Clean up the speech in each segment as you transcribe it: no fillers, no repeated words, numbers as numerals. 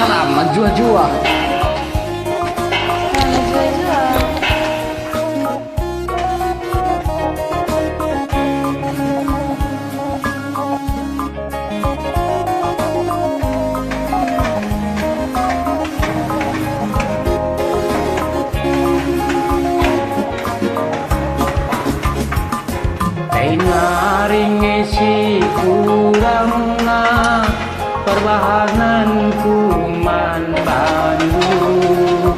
Selamat jua-jua. Naring isi kurang na perbahanan kuman bandu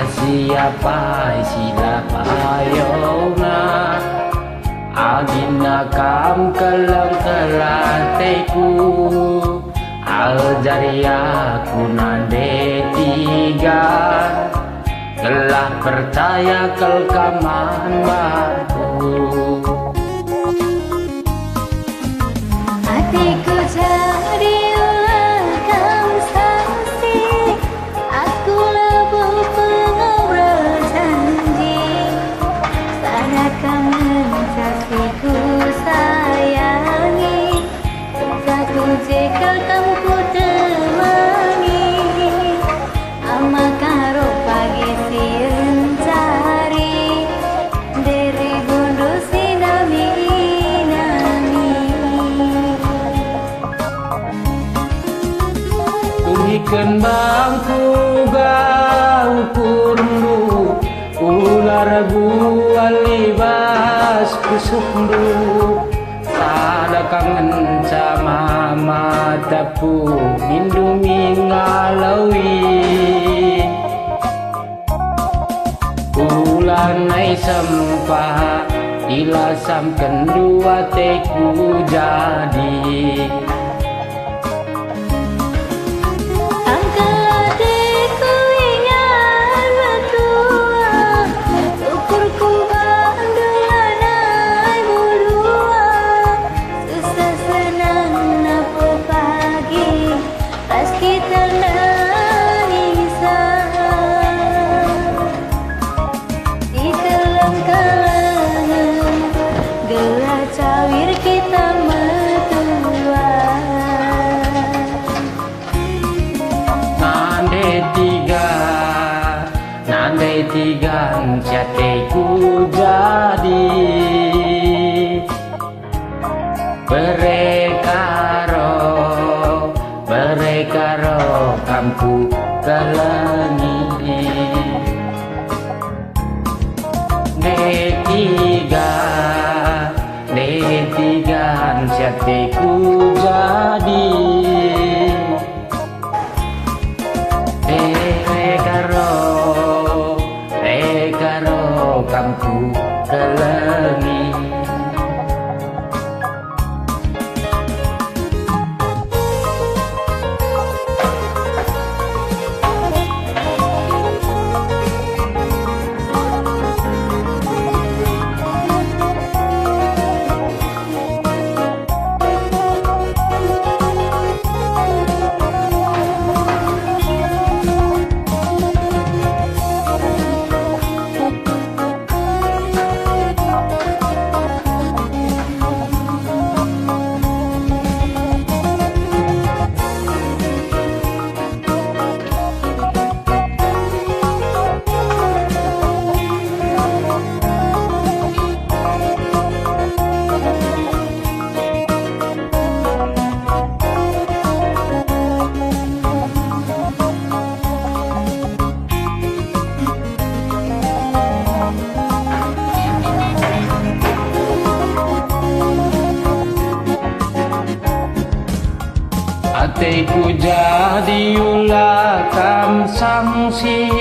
siapa sila payo na agina kam kelang kelateku aljari aku nande tiga telah percaya kelkaman batu. Hatiku jadi ulangkan saksi, aku lebu pengobrol janji. Sanakan kasihku sayangi, satu jekal kamu ku temani. Amakaro pagi siang cari, dari gundu sinami. Ikan bangku gau kurundu ular bual libas kusundu sada kangen sama matapu lindungi ngalawi ulan nai sempah ilasam kendua teku jadi. Cawir kita metua nande tiga cateku jadi berekaro kampu kelengi D3 cateku jadi rekaro kampu kelengi. Hatiku jadi ulah kam sangsi,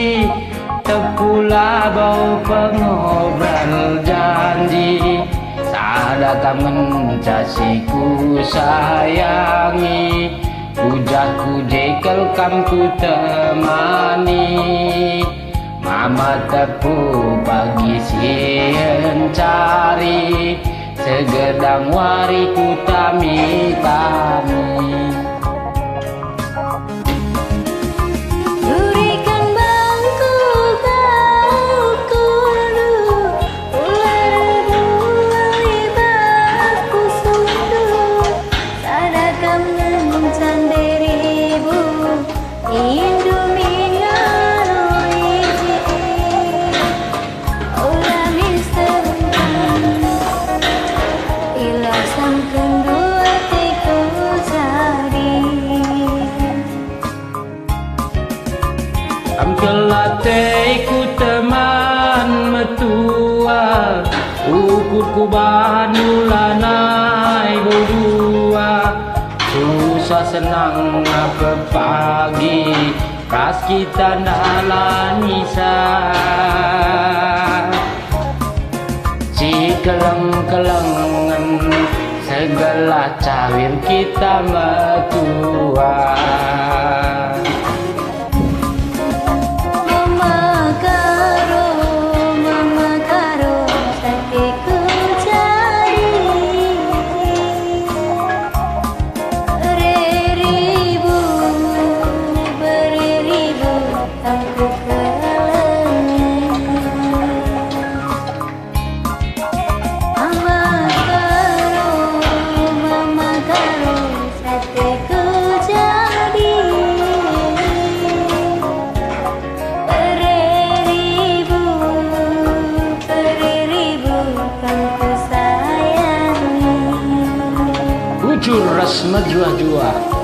tepula bau pengobrol janji. Sada kam mencasiku sayangi, pujaku jekel kam ku temani. Mama tepu pagi siang cari, segedang wariku tami-tami. Indomie ngaro iji Ulah misterkan Ilasan kendua tiku jari Amkelate ku teman metua Ukur ku banulanai berdua Susah senang apa pagi Ras kita nalanisa Si keleng-kelengan Segala cawir kita metua Mama karo sakiku jari Reribu beribu aku kelengan Mama karo sakiku jadi Ujur ras majua-jua